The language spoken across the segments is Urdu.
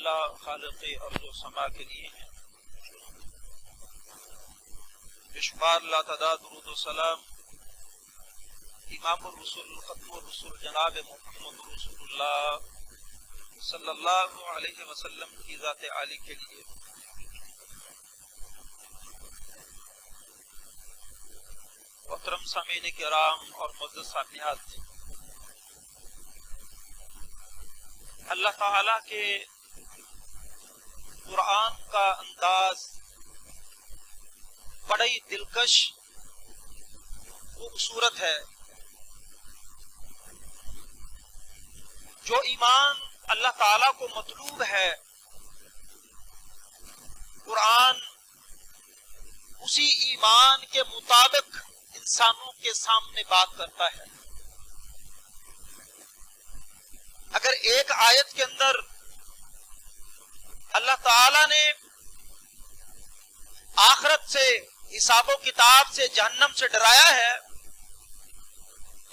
اللہ خالق ارض و سما کے لیے ہیں. بشمار لا تعداد درود و سلام امام الرسول ختم الرسول جناب محمد رسول اللہ صلی اللہ علیہ وسلم کی ذات عالی کے لیے. محترم سامعین کرام اور معزز سامعات، اللہ تعالیٰ کے قرآن کا انداز بڑا ہی دلکش خوبصورت ہے. جو ایمان اللہ تعالیٰ کو مطلوب ہے، قرآن اسی ایمان کے مطابق انسانوں کے سامنے بات کرتا ہے. اگر ایک آیت کے اندر اللہ تعالی نے آخرت سے، حساب و کتاب سے، جہنم سے ڈرایا ہے،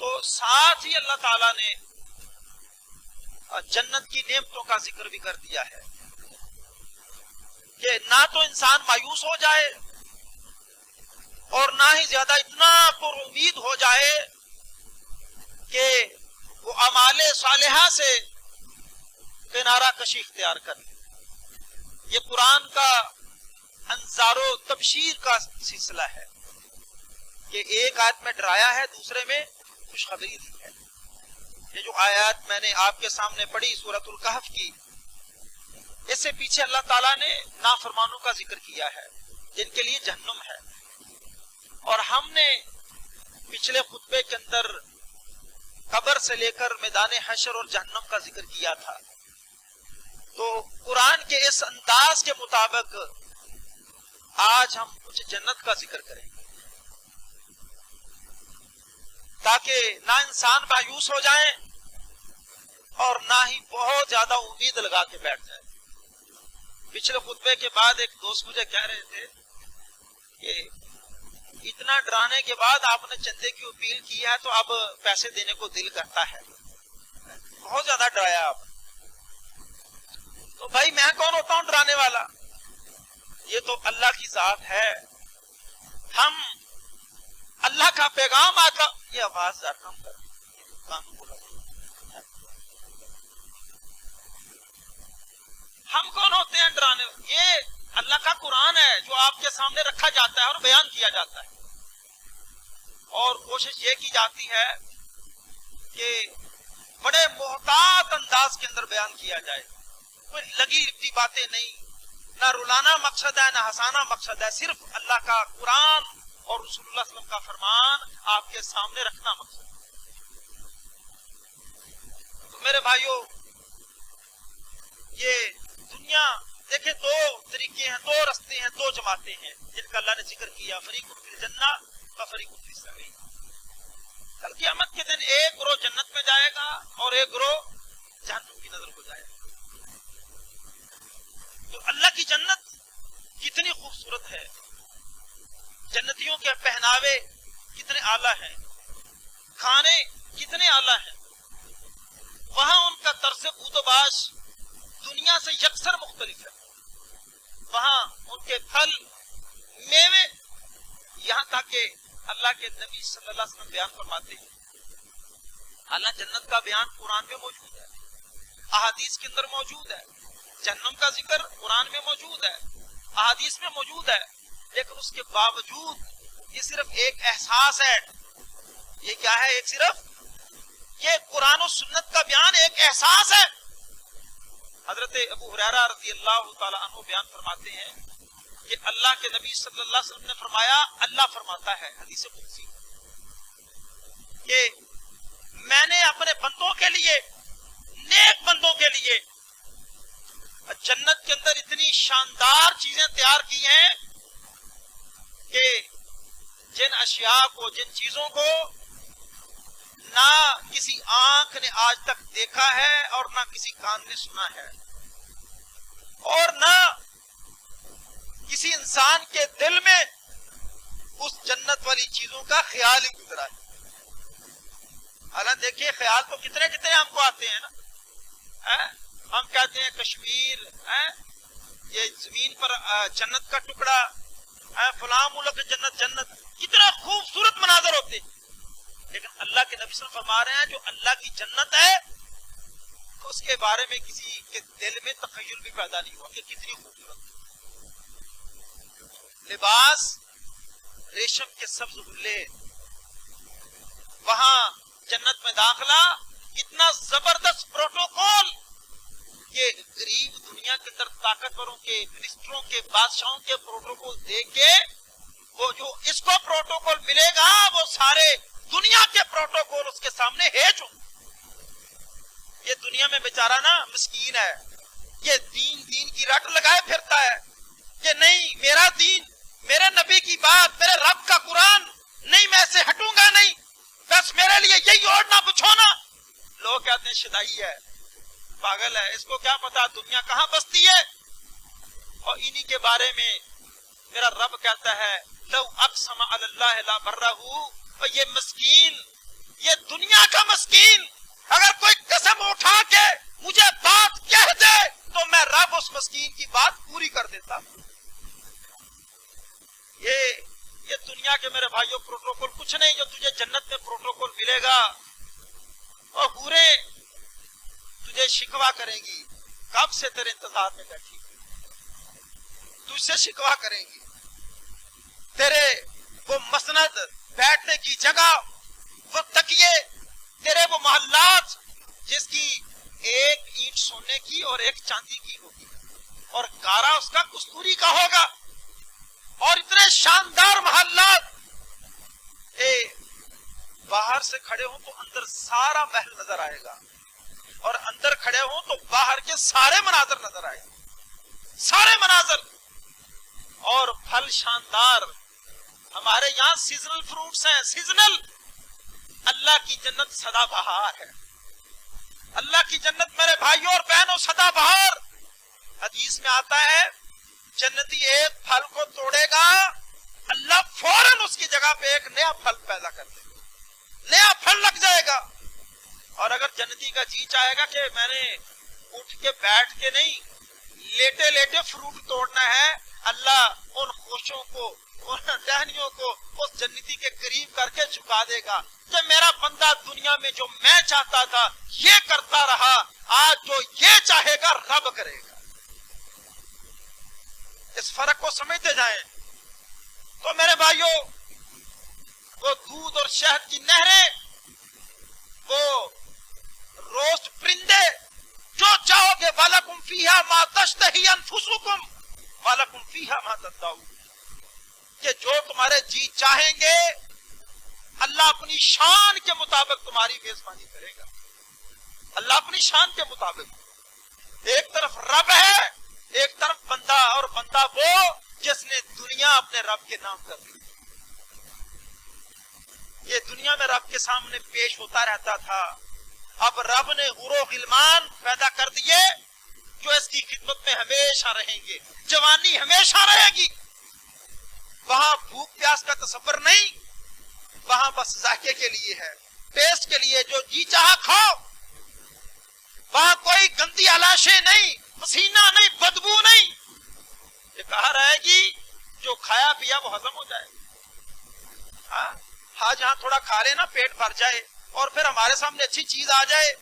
تو ساتھ ہی اللہ تعالی نے جنت کی نعمتوں کا ذکر بھی کر دیا ہے کہ نہ تو انسان مایوس ہو جائے اور نہ ہی زیادہ اتنا پر امید ہو جائے کہ وہ اعمال صالحہ سے کنارہ کشی اختیار کر لے. یہ قرآن کا انذار و تبشیر کا سلسلہ ہے کہ ایک آیت میں ڈرایا ہے، دوسرے میں خوشخبری دی ہے. یہ جو آیات میں نے آپ کے سامنے پڑھی سورۃ الکہف کی، اس سے پیچھے اللہ تعالیٰ نے نافرمانوں کا ذکر کیا ہے جن کے لیے جہنم ہے. اور ہم نے پچھلے خطبے کے اندر قبر سے لے کر میدان حشر اور جہنم کا ذکر کیا تھا. تو قرآن کے اس انداز کے مطابق آج ہم کچھ جنت کا ذکر کریں گے تاکہ نہ انسان مایوس ہو جائیں اور نہ ہی بہت زیادہ امید لگا کے بیٹھ جائے. پچھلے خطبے کے بعد ایک دوست مجھے کہہ رہے تھے کہ اتنا ڈرانے کے بعد آپ نے چندے کی اپیل کی ہے تو اب پیسے دینے کو دل کرتا ہے، بہت زیادہ ڈرایا آپ. تو بھائی میں کون ہوتا ہوں ڈرانے والا؟ یہ تو اللہ کی ذات ہے. ہم اللہ کا پیغام آتا. یہ آواز ذرا کم کر، ہم کون ہوتے ہیں ڈرانے؟ یہ اللہ کا قرآن ہے جو آپ کے سامنے رکھا جاتا ہے اور بیان کیا جاتا ہے، اور کوشش یہ کی جاتی ہے کہ بڑے محتاط انداز کے اندر بیان کیا جائے. کوئی لگی لپٹی باتیں نہیں، نہ رلانا مقصد ہے نہ ہنسانا مقصد ہے، صرف اللہ کا قرآن اور رسول اللہ صلی اللہ علیہ وسلم کا فرمان آپ کے سامنے رکھنا مقصد ہے. تو میرے بھائیوں، یہ دنیا دیکھیں دو طریقے ہیں، دو رستے ہیں، دو جماعتیں ہیں جن کا اللہ نے ذکر کیا، فریق فی الجنہ و فریق فی السعیر. کل قیامت کے دن ایک گروہ جنت میں جائے گا اور ایک گروہ جہنم کی نظر ہو جائے گا. تو اللہ کی جنت کتنی خوبصورت ہے، جنتیوں کے پہناوے کتنے اعلیٰ ہیں، کھانے کتنے اعلیٰ ہیں، وہاں ان کا طرز بود و باش دنیا سے یکسر مختلف ہے. وہاں ان کے پھل، میوے، یہاں تک کہ اللہ کے نبی صلی اللہ علیہ وسلم بیان فرماتے ہیں. اللہ جنت کا بیان قرآن میں موجود ہے، احادیث کے اندر موجود ہے. جہنم کا ذکر قرآن میں موجود ہے، احادیث میں موجود ہے. لیکن اس کے باوجود یہ صرف ایک احساس ہے. یہ کیا ہے؟ ایک صرف یہ قرآن و سنت کا بیان ایک احساس ہے. حضرت ابو ہریرہ رضی اللہ تعالی عنہ بیان فرماتے ہیں کہ اللہ کے نبی صلی اللہ علیہ وسلم نے فرمایا، اللہ فرماتا ہے حدیث قدسی کہ میں نے اپنے بندوں کے لیے، نیک بندوں کے لیے جنت کے اندر اتنی شاندار چیزیں تیار کی ہیں کہ جن اشیاء کو، جن چیزوں کو نہ کسی آنکھ نے آج تک دیکھا ہے اور نہ کسی کان نے سنا ہے، اور نہ کسی انسان کے دل میں اس جنت والی چیزوں کا خیال ہی گزرا ہے. حالانکہ دیکھیے خیال تو کتنے کتنے ہم کو آتے ہیں نا. ہم کہتے کہتے ہیں کشمیر یہ زمین پر جنت کا ٹکڑا، فلاں ملک جنت جنت، کتنا خوبصورت مناظر ہوتے ہیں. لیکن اللہ کے نبی صلی اللہ علیہ وسلم فرما رہے ہیں جو اللہ کی جنت ہے اس کے بارے میں کسی کے دل میں تخیل بھی پیدا نہیں ہوا کہ کتنی خوبصورت. لباس ریشم کے سبز غلے، وہاں جنت میں داخلہ، اتنا زبردست پروٹوکول کہ غریب دنیا کے اندر طاقتوروں کے، منسٹروں کے، بادشاہوں کے پروٹوکول دیکھ کے وہ جو اس کو پروٹوکول ملے گا وہ سارے دنیا کے پروٹوکول اس کے سامنے ہیج ہوں. یہ دنیا میں بیچارہ نا مسکین ہے، یہ دین کی رٹ لگائے پھرتا ہے کہ نہیں میرا دین، میرے نبی کی بات، میرے رب کا قرآن نہیں، میں سے ہٹوں گا نہیں، بس میرے لیے یہی اوڑھنا بچھونا. لوگ کہتے ہیں شدائی ہے، پاگل ہے، اس کو کیا پتا دنیا کہاں بستی ہے. اور انہی کے بارے میں میرا رب کہتا ہے لو اقسم علی اللہ لا برہ. اور یہ مسکین، یہ دنیا کا مسکین اگر کوئی قسم اٹھا کے مجھے بات کہہ دے تو میں رب اس مسکین کی بات پوری کر دیتا. یہ دنیا کے میرے بھائیوں پروٹوکول کچھ نہیں جو تجھے جنت میں پروٹوکول ملے گا. اور حوریں تجھے شکوا کریں گی، کب سے تیرے انتظار میں بیٹھی، تجھ سے شکوا کریں گی. تیرے وہ مسند، بیٹھنے کی جگہ، وہ تکیے، تیرے وہ محلات جس کی ایک اینٹ سونے کی اور ایک چاندی کی ہوگی اور گارا اس کا کستوری کا ہوگا. اور اتنے شاندار محلات، باہر سے کھڑے ہوں تو اندر سارا محل نظر آئے گا اور اندر کھڑے ہوں تو باہر کے سارے مناظر نظر آئے گا، سارے مناظر. اور پھل شاندار، ہمارے یہاں سیزنل فروٹس ہیں، سیزنل. اللہ کی جنت سدا بہار ہے. اللہ کی جنت میرے بھائیوں اور بہنوں سدا بہار. حدیث میں آتا ہے جنتی ایک پھل کو توڑے گا، اللہ فوراً اس کی جگہ پہ ایک نیا پھل پیدا کر دے گا، نیا پھل لگ جائے گا. اور اگر جنتی کا جی چاہے گا کہ میں نے اٹھ کے بیٹھ کے نہیں، لیٹے لیٹے فروٹ توڑنا ہے، اللہ ان خوشوں کو، ان ٹہنیوں کو اس جنتی کے قریب کر کے جھکا دے گا کہ میرا بندہ دنیا میں جو میں چاہتا تھا یہ کرتا رہا، آج جو یہ چاہے گا رب کرے گا. اس فرق کو سمجھتے جائیں. تو میرے بھائیوں، وہ دودھ اور شہد کی نہریں، وہ روسٹ پرندے، جو چاہو گے وَلَكُمْ فِيهَا مَا تَشْتَهِي أَنفُسُكُمْ وَلَكُمْ فِيهَا مَا تَدَّعُونَ، کہ جو تمہارے جی چاہیں گے اللہ اپنی شان کے مطابق تمہاری میزبانی کرے گا. اللہ اپنی شان کے مطابق. ایک طرف رب ہے، ایک طرف بندہ، اور بندہ وہ جس نے دنیا اپنے رب کے نام کر دی. یہ دنیا میں رب کے سامنے پیش ہوتا رہتا تھا، اب رب نے حور و غلمان پیدا کر دیے جو اس کی خدمت میں ہمیشہ رہیں گے، جوانی ہمیشہ رہے گی. وہاں بھوک پیاس کا تصور نہیں، وہاں بس ذائقے کے لیے ہے، ٹیسٹ کے لیے، جو جی چاہا کھاؤ. وہاں کوئی گندی علاشیں نہیں، پسینہ نہیں، بدبو نہیں. یہ کہا رہے گی جو کھایا پیا وہ ہضم ہو جائے. ہاں جہاں تھوڑا کھا لے نا پیٹ بھر جائے اور پھر ہمارے سامنے اچھی چیز آ جائے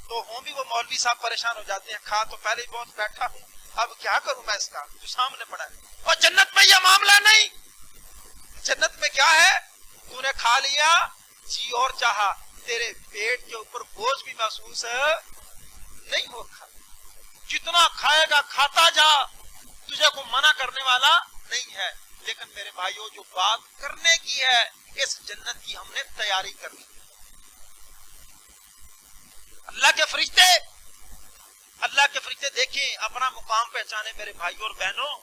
تو ہوں بھی وہ مولوی صاحب پریشان ہو جاتے ہیں، کھا تو پہلے ہی بہت بیٹھا ہوں، اب کیا کروں میں اس کا جو سامنے پڑا ہے. اور جنت میں یہ معاملہ نہیں. جنت میں کیا ہے، تو نے کھا لیا، جی اور چاہا، تیرے پیٹ کے اوپر بوجھ بھی محسوس نہیں ہوگا. جتنا کھائے گا کھاتا جا، تجھے کو منع کرنے والا نہیں ہے. لیکن میرے بھائیوں، جو بات کرنے کی ہے اس جنت کی ہم نے تیاری کرنی. اللہ کے فرشتے دیکھیں، اپنا مقام پہچانے میرے بھائیوں اور بہنوں.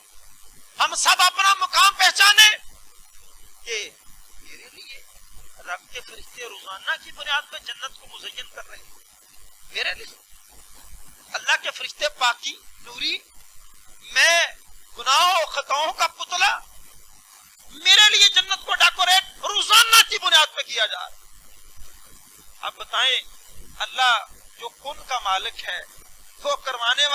ہم سب اپنا مقام پہچانے کہ میرے لیے رب کے فرشتے روزانہ کی بنیاد پہ جنت کو مزین کر رہے ہیں. میرے لیے اللہ کے فرشتے پاکی، نوری، میں گناہوں اور خطاؤں کا پتلا، میرے لیے جنت کو ڈیکوریٹ روزانہ کی بنیاد پہ کیا جا رہا ہے. اب بتائیں، اللہ جو کن کا مالک ہے، وہ کروانے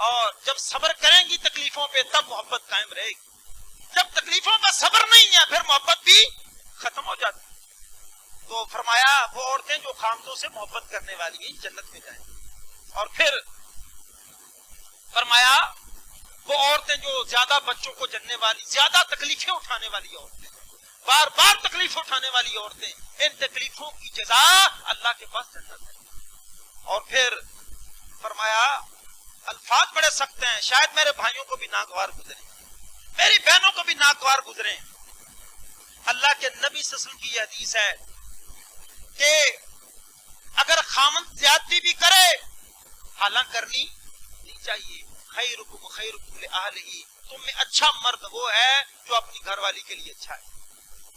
اور جب صبر کریں گی تکلیفوں پہ تب محبت قائم رہے گی، جب تکلیفوں پہ صبر نہیں ہے پھر محبت بھی ختم ہو جاتی۔ تو فرمایا وہ عورتیں جو خامدوں سے محبت کرنے والی ہیں جنت میں جائیں گی۔ اور پھر فرمایا وہ عورتیں جو زیادہ بچوں کو جننے والی، زیادہ تکلیفیں اٹھانے والی عورتیں، بار بار تکلیف اٹھانے والی عورتیں، ان تکلیفوں کی جزا اللہ کے پاس جنت ہے۔ اور پھر فرمایا الفاظ بڑے سخت ہیں، شاید میرے بھائیوں کو بھی ناگوار گزرے، میری بہنوں کو بھی ناگوار گزرے۔ اللہ کے نبی صلی اللہ علیہ وسلم کی یہ حدیث ہے کہ اگر خامند زیادتی بھی کرے حالانکہ کرنی نہیں چاہیے، خیرکم خیرکم لأہلہ، تم میں اچھا مرد وہ ہے جو اپنی گھر والی کے لیے اچھا ہے،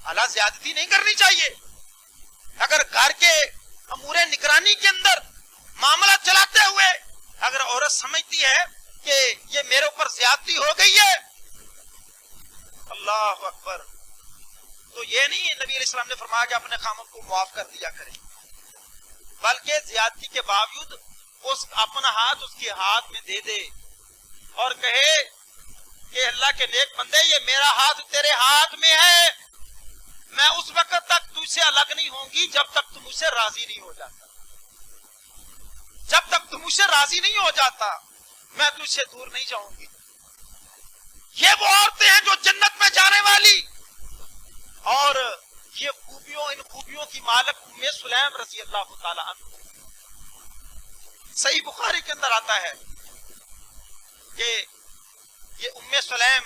حالانکہ زیادتی نہیں کرنی چاہیے۔ اگر گھر کے امور نگرانی کے اندر معاملہ چلاتے ہوئے اگر عورت سمجھتی ہے کہ یہ میرے اوپر زیادتی ہو گئی ہے، اللہ اکبر، تو یہ نہیں نبی علیہ السلام نے فرمایا کہ اپنے خامند کو معاف کر دیا کرے، بلکہ زیادتی کے باوجود اس اپنا ہاتھ اس کے ہاتھ میں دے دے اور کہے کہ اللہ کے نیک بندے یہ میرا ہاتھ تیرے ہاتھ میں ہے، میں اس وقت تک تجھ سے الگ نہیں ہوں گی جب تک تم مجھ سے راضی نہیں ہو جاتا، جب تک تم مجھ سے راضی نہیں ہو جاتا میں تجھ سے دور نہیں جاؤں گی۔ یہ وہ عورتیں ہیں جو جنت میں جانے والی، اور یہ خوبیوں، ان خوبیوں کی مالک ام سلیم رضی اللہ تعالی عنہ۔ صحیح بخاری کے اندر آتا ہے کہ یہ ام سلیم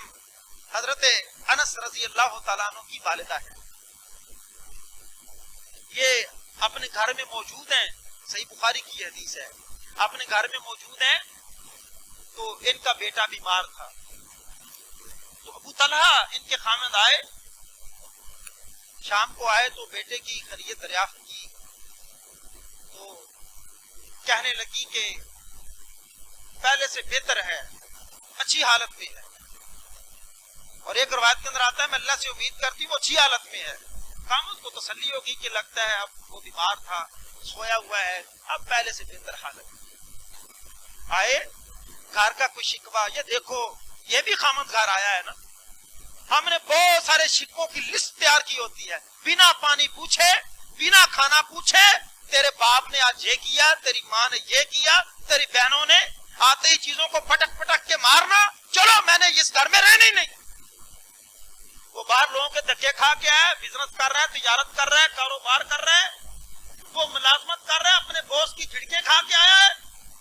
حضرت انس رضی اللہ تعالیٰ عنہ کی والدہ ہے، یہ اپنے گھر میں موجود ہیں، صحیح بخاری کی حدیث ہے، اپنے گھر میں موجود ہیں تو ان کا بیٹا بیمار تھا، تو ابو طلحہ ان کے خامند آئے، شام کو آئے تو بیٹے کی خیریت دریافت کی، تو کہنے لگی کہ پہلے سے بہتر ہے، اچھی حالت میں ہے، اور ایک روایت کے اندر آتا ہے میں اللہ سے امید کرتی ہوں وہ اچھی حالت میں ہے۔ خامند کو تسلی ہوگی کہ لگتا ہے اب وہ بیمار تھا، سویا ہوا ہے، اب پہلے سے بہتر حالت میں۔ آئے گھر کا کوئی شکوہ، یہ دیکھو یہ بھی خامند گھر آیا ہے نا، ہم نے بہت سارے شکووں کی لسٹ تیار کی ہوتی ہے، بنا پانی پوچھے، بنا کھانا پوچھے، تیرے باپ نے آج یہ کیا، تیری ماں نے یہ کیا، تیری بہنوں نے آتے ہی چیزوں کو پٹک پٹک کے مارنا، چلو میں نے اس گھر میں رہنا ہی نہیں۔ وہ باہر لوگوں کے دھکے کھا کے آئے، بزنس کر رہا ہے، تجارت کر رہا ہے، کاروبار کر رہا ہے، وہ ملازمت کر رہا ہے، اپنے باس کی جھڑکیں کھا کے آیا ہے،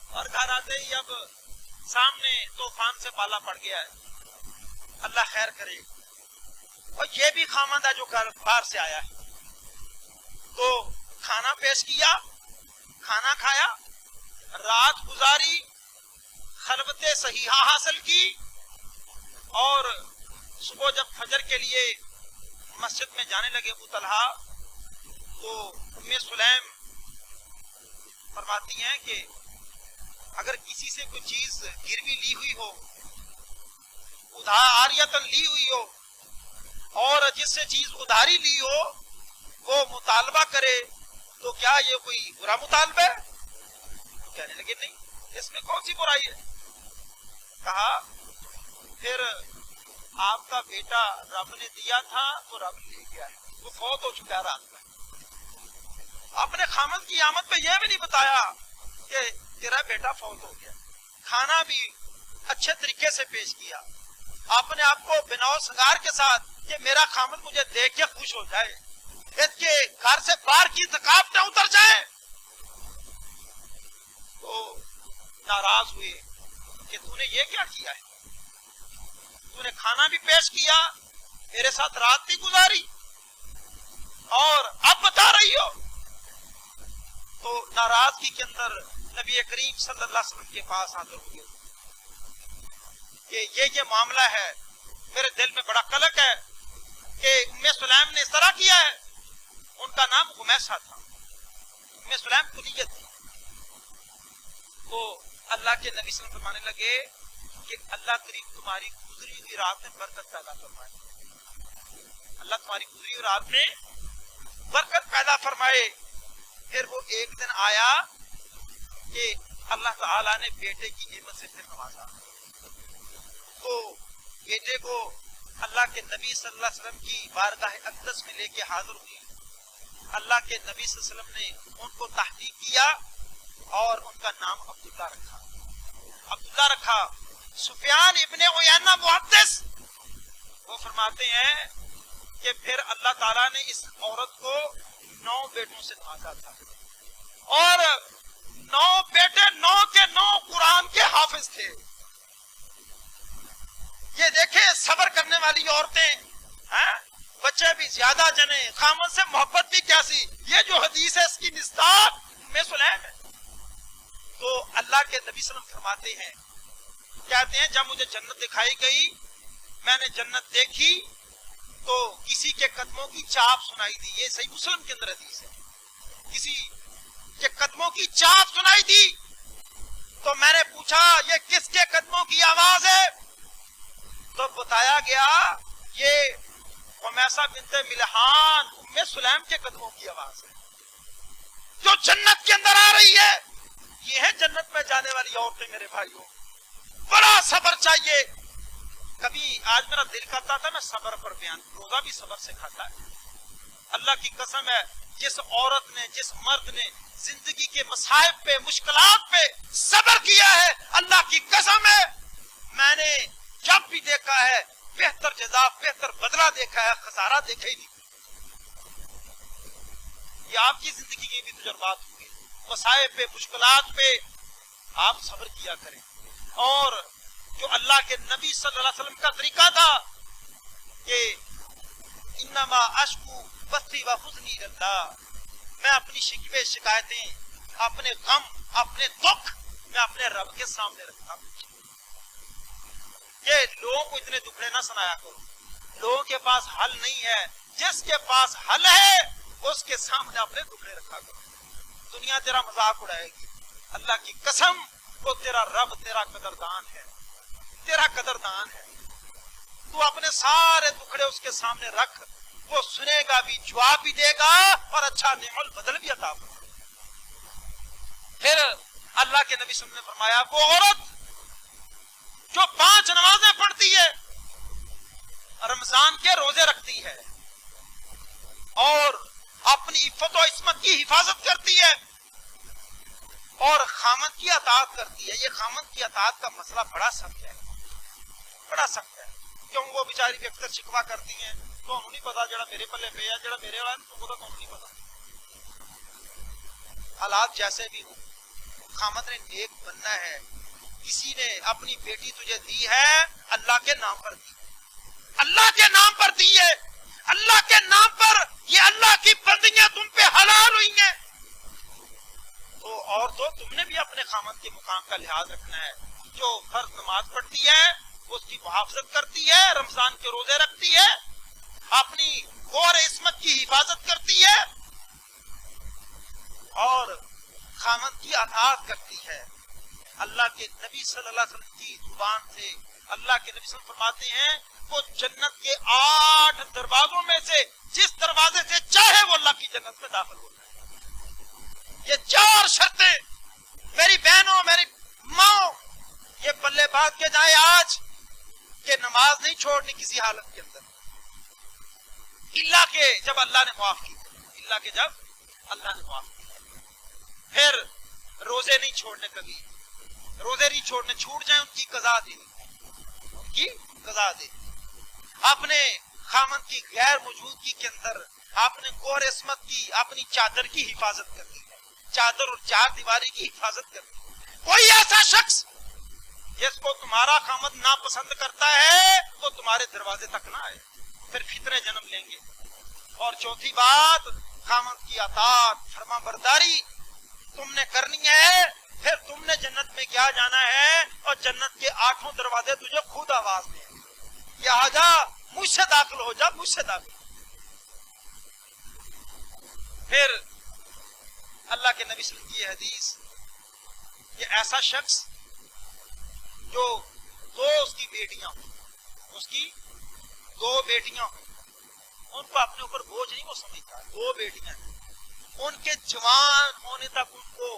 اور گھر آتے ہی اب سامنے طوفان سے پالا پڑ گیا ہے، اللہ خیر کرے۔ اور یہ بھی خامند ہے جو گھر باہر سے آیا ہے، تو کھانا پیش کیا، کھانا کھایا، رات گزاری، خلوت صحیحہ حاصل کی، اور صبح جب فجر کے لیے مسجد میں جانے لگے ابو طلحہ، تو ام سلیم فرماتی ہیں کہ اگر کسی سے کوئی چیز گروی لی ہوئی ہو، عاریتاً لی ہوئی ہو، اور جس سے چیز ادھاری لی ہو وہ مطالبہ کرے تو کیا یہ کوئی برا مطالبہ ہے؟ کہنے لگے نہیں، اس میں کون سی برائی ہے؟ کہا پھر آپ کا بیٹا رب نے دیا تھا تو رب لے گیا ہے، وہ فوت ہو چکا ہے رات میں۔ آپ نے خامد کی آمد پہ یہ بھی نہیں بتایا کہ تیرا بیٹا فوت ہو گیا، کھانا بھی اچھے طریقے سے پیش کیا، آپ نے آپ کو بناؤ سنگار کے ساتھ کہ میرا خامد مجھے دیکھ کے خوش ہو جائے، اس کے گھر سے باہر کی ثقافتیں اتر جائیں، تو ناراض ہوئے کہ تو نے یہ کیا کیا ہے، تو نے کھانا بھی پیش کیا، میرے ساتھ رات بھی گزاری، اور اب بتا رہی ہو۔ تو ناراضگی کے اندر نبی کریم صلی اللہ علیہ وسلم کے پاس حاضر ہوئے کہ یہ معاملہ ہے، میرے دل میں بڑا قلق ہے کہ ام سلیم نے اس طرح کیا ہے۔ ان کا نام غمیسہ تھا، ام سلیم کنیت تھی۔ تو اللہ کے نبی صلی اللہ علیہ وسلم فرمانے لگے کہ اللہ کریم تمہاری گزری ہوئی رات میں برکت پیدا فرمائے، اللہ تمہاری گزری ہوئی رات میں برکت پیدا فرمائے۔ پھر وہ ایک دن آیا کہ اللہ تعالیٰ نے بیٹے کی نعمت سے پھر نوازا. تو بیٹے کو اللہ کے نبی صلی اللہ علیہ وسلم کی بارگاہ اقدس میں لے کے حاضر ہوئی. اللہ کے نبی صلی اللہ علیہ وسلم نے ان کو تحقیق کیا اور ان کا نام عبداللہ رکھا. سفیان ابن عیینہ محدث وہ فرماتے ہیں کہ پھر اللہ تعالیٰ نے اس عورت کو 9 بیٹوں سے نوازا تھا اور 9 بیٹے 9 کے 9 قرآن کے حافظ تھے. یہ دیکھیں صبر کرنے والی عورتیں، بچے بھی زیادہ جنے، خامن سے محبت بھی کیسی. یہ جو حدیث ہے اس کی مصداق ام سلیم ہے. تو اللہ کے نبی صلی اللہ علیہ وسلم فرماتے ہیں، کہتے ہیں جب مجھے جنت دکھائی گئی، میں نے جنت دیکھی تو کسی کے قدموں کی چاپ سنائی دی. یہ صحیح مسلم کے اندر حدیث ہے. کسی کے قدموں کی چاپ سنائی دی تو میں نے پوچھا یہ کس کے قدموں کی آواز ہے؟ تو بتایا گیا یہ خمیسہ بنت ملحان ام سلیم کے قدموں کی آواز ہے جو جنت کے اندر آ رہی ہے. یہ ہے جنت میں جانے والی عورتیں. میرے بھائیوں، بڑا صبر چاہیے. کبھی آج میرا دل کرتا تھا میں صبر پر بیان، روزہ بھی صبر سے کھاتا ہے. اللہ کی قسم ہے، جس عورت نے، جس مرد نے زندگی کے مصائب پہ، مشکلات پہ صبر کیا ہے، اللہ کی قسم ہے میں نے جب بھی دیکھا ہے بہتر جزا، بہتر بدلہ دیکھا ہے، خسارہ دیکھا ہی نہیں. یہ آپ کی زندگی کے بھی تجربات ہوئے. مصائب پہ، مشکلات پہ آپ صبر کیا کریں. اور جو اللہ کے نبی صلی اللہ علیہ وسلم کا طریقہ تھا کہ انما اشکو بثی و حزنی اللہ، میں اپنی شکوے شکایتیں، اپنے غم، اپنے دکھ میں اپنے رب کے سامنے رکھتا ہوں. یہ لوگوں کو اتنے دکھڑے نہ سنایا کرو. لوگوں کے پاس حل نہیں ہے. جس کے پاس حل ہے اس کے سامنے اپنے دکھڑے رکھا کرو. دنیا تیرا مذاق اڑائے گی. اللہ کی قسم وہ تیرا رب تیرا قدردان ہے، تیرا قدردان ہے. تو اپنے سارے دکھڑے اس کے سامنے رکھ، وہ سنے گا بھی، جواب بھی دے گا اور اچھا نعم البدل بھی عطا کرے. پھر اللہ کے نبی صلی اللہ علیہ وسلم نے فرمایا وہ عورت جو 5 نمازیں پڑھتی ہے، رمضان کے روزے رکھتی ہے اور اپنی عفت و عصمت کی حفاظت کرتی ہے اور خامن کی اطاعت کرتی ہے. یہ خامن کی اطاعت کا مسئلہ بڑا سخت ہے، بڑا سخت ہے. کیوں وہ بیچاری بھی اکثر شکوا کرتی ہیں تو انہوں نہیں پتا جڑا میرے پلے پہ ہے، جڑا میرے والا تو انہوں نہیں پتا. حالات جیسے بھی ہوں، خامن نے نیک بننا ہے. کسی نے اپنی بیٹی تجھے دی ہے، اللہ کے نام پر دی، اللہ کے نام پر دی ہے، اللہ کے نام پر یہ اللہ کی بندیاں تم پہ حلال ہوئی ہیں. تو اور تو تم نے بھی اپنے خامن کے مقام کا لحاظ رکھنا ہے. جو فرض نماز پڑھتی ہے اس کی محافظت کرتی ہے، رمضان کے روزے رکھتی ہے، اپنی غور عصمت کی حفاظت کرتی ہے اور خامن کی اطاعت کرتی ہے. اللہ کے نبی صلی اللہ علیہ وسلم کی زبان سے اللہ کے نبی صلی اللہ علیہ وسلم فرماتے ہیں وہ جنت کے 8 دروازوں میں سے جس دروازے سے چاہے وہ اللہ کی جنت میں داخل ہوتا ہے. یہ 4 شرطیں میری بہنوں، میری ماں، یہ بلے باز کے جائے آج کہ نماز نہیں چھوڑنی کسی حالت کے اندر، اللہ کے جب اللہ نے معاف کی، اللہ کے جب اللہ نے معاف کی. پھر روزے نہیں چھوڑنے، کبھی روزے نہیں چھوڑنے، چھوٹ جائیں ان کی قضا دے، ان کی قضا دے. اپنے خامن کی غیر موجودگی کے اندر آپ نے غور عصمت کی، اپنی چادر کی حفاظت کرنی ہے، چادر اور 4 دیواری کی حفاظت کرنی ہے. کوئی ایسا شخص جس کو تمہارا خامن ناپسند کرتا ہے وہ تمہارے دروازے تک نہ آئے، پھر فتنے جنم لیں گے. اور چوتھی بات، خامن کی اطاعت، فرما برداری تم نے کرنی ہے. پھر تم نے جنت میں کیا جانا ہے اور جنت کے 8 دروازے تجھے خود آواز دیں گے، یہ آ جا، مجھ سے داخل ہو جا، مجھ سے داخل. پھر اللہ کے نبی صلی اللہ علیہ وسلم کی حدیث، یہ ایسا شخص جو 2 اس کی بیٹیاں ہوں، اس کی 2 بیٹیاں ہوں، ان کو اپنے اوپر بوجھ نہیں وہ سمجھتا. 2 بیٹیاں ہیں، ان کے جوان ہونے تک ان کو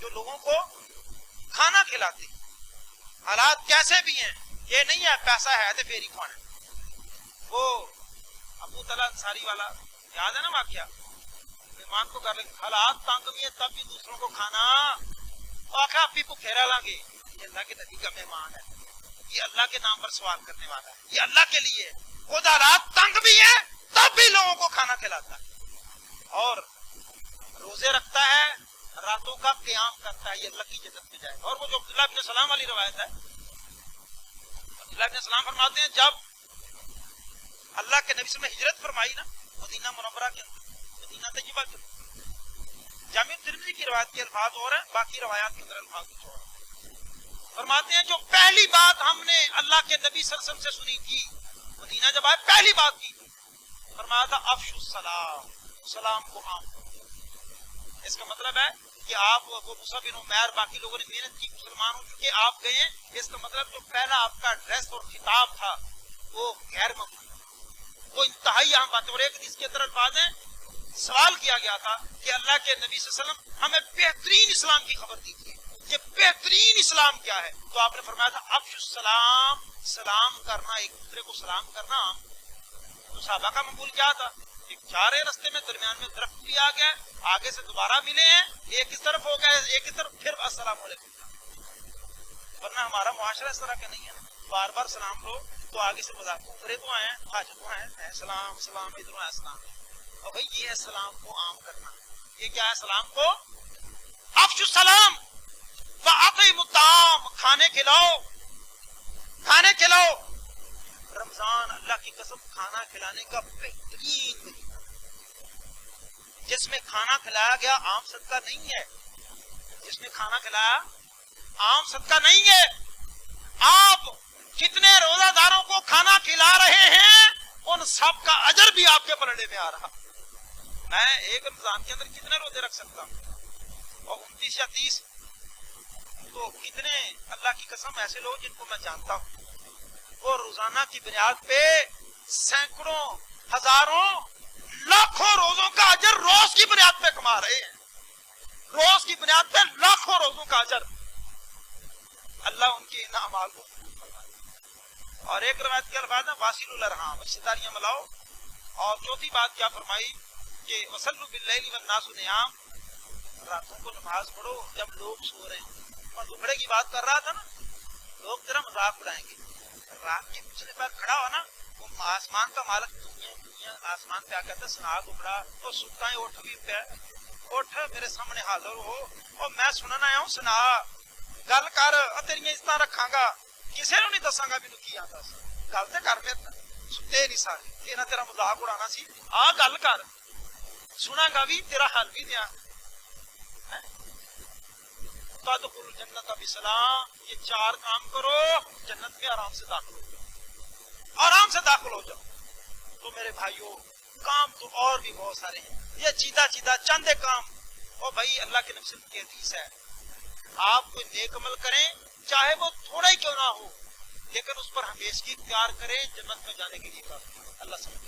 جو لوگوں کو کھانا کھلاتے ہیں. حالات کیسے بھی ہیں, یہ نہیں ہے پیسہ ہے تو پھر ہی کھانا. وہ ابو طلحہ انصاری والا یاد ہے نا واقعہ, مہمان کو کر لیں حالات تنگ بھی ہیں تب بھی دوسروں کو کھانا, آخر آپ بھی بھوکے رہ لیں گے. یہ اللہ کے نبی کا مہمان ہے, یہ اللہ کے نام پر سوال کرنے والا ہے, یہ اللہ کے لیے خود حالات تنگ بھی ہیں تب بھی لوگوں کو کھانا کھلاتا ہے, اور روزے رکھتا ہے, راتوں کا قیام کرتا ہے, یہ اللہ کی جنت میں جائے گا. اور وہ جو عبداللہ بن سلام والی روایت ہے, عبداللہ بن سلام فرماتے ہیں جب اللہ کے نبی صلی اللہ علیہ وسلم نے ہجرت فرمائی نا مدینہ منورہ کے اندر, مدینہ طیبہ کے اندر, جامع ترمذی کی روایت کے الفاظ اور ہیں, باقی روایات کے اندر الفاظ کچھ اور ہیں. فرماتے ہیں جو پہلی بات ہم نے اللہ کے نبی صلی اللہ علیہ وسلم سے سنی تھی مدینہ جب آئے, پہلی بات کی فرمایا تھا افشوا السلام, سلام کو عام کرو. اس کا مطلب ہے کہ آپ وہ مصعب بن عمیر باقی لوگوں نے محنت کی, مسلمان ہو چکے, آپ گئے ہیں, اس کا مطلب جو پہلا آپ کا ایڈریس اور خطاب تھا وہ غیر مقبول, وہ انتہائی اہم بات ہے. اور ایک حدیث کے اندر الفاظ ہیں, سوال کیا گیا تھا کہ اللہ کے نبی صلی اللہ علیہ وسلم ہمیں بہترین اسلام کی خبر دیجیے, یہ بہترین اسلام کیا ہے؟ تو آپ نے فرمایا تھا افشوا السلام, سلام کرنا, ایک دوسرے کو سلام کرنا. تو صحابہ کا معمول کیا تھا, ایک جا رہے رستے میں درمیان میں درخت بھی آ گیا, آگے سے دوبارہ ملے ہیں, ایک اس طرف ہو گئے, ایک اس طرف, پھر السلام علیکم. ورنہ ہمارا معاشرہ اس طرح کا نہیں ہے, بار بار سلام لو تو آگے سے مذاق کرے تو آئے, حاجت تو آئے, سلام سلام, ادھر آئے سلام. اور بھائی یہ ہے سلام کو عام کرنا, یہ کیا ہے سلام کو افشوا السلام واطعموا الطعام, کھانے کھلاؤ, کھانے کھلاؤ. رمضان اللہ کی قسم کھانا کھلانے کا بہترین مہینہ, جس میں کھانا کھلایا گیا عام صدقہ نہیں ہے, جس میں کھانا کھلایا عام صدقہ نہیں ہے. آپ جتنے روزہ داروں کو کھانا کھلا رہے ہیں ان سب کا اجر بھی آپ کے پلڑے میں آ رہا. میں ایک رمضان کے اندر کتنے روزے رکھ سکتا ہوں, اور 29 یا 30, تو کتنے اللہ کی قسم ایسے لوگ جن کو میں جانتا ہوں وہ روزانہ کی بنیاد پہ سینکڑوں, ہزاروں, لاکھوں روزوں کا اجر روز کی بنیاد پہ کما رہے ہیں, روز کی بنیاد پہ لاکھوں روزوں کا اجر. اللہ ان کے ان اعمال کو. اور ایک روایت کے الفاظ ہے واصلوا الارحام, رشتہ داریاں ملاؤ. اور چوتھی بات کیا فرمائی کہ وصلوا باللیل والناس نیام, راتوں کو نماز پڑھو جب لوگ سو رہے ہیں. اور دکھڑے کی بات کر رہا تھا نا, لوگ تیرا مذاق اڑائیں گے, رات کے پچھلے پیر کھڑا ہو نا, وہ آسمان کا مالک دنیا آسمان پہ آ کہتا ہے سنا دکھڑا, اور ستا ہے اٹھ بھی پہ, اٹھ میرے سامنے حاضر ہو, اور میں سننا آیا ہوں, سنا گل کر, تیریاں عزت رکھاں گا, کسی نے نہیں دساں گا مینوں کی آتا, گل تے کر پھر, ستے نہیں سارے, تیرا تیرا مذاق اڑانا سی, آ گل کر, سنا گا بھی, تیرا حل بھی دیا. تدخلوا الجنت بسلام, یہ 4 کام کرو جنت میں آرام سے داخل ہو جاؤ, آرام سے داخل ہو جاؤ. تو میرے بھائیوں کام تو اور بھی بہت سارے ہیں, یہ چیدہ چیدہ چند کام. اور بھائی اللہ کے نبی کی حدیث ہے, آپ کوئی نیک عمل کریں چاہے وہ تھوڑا ہی کیوں نہ ہو, لیکن اس پر ہمیشگی اختیار کریں, جنت میں جانے کے لیے کافی. اللہ سمجھے.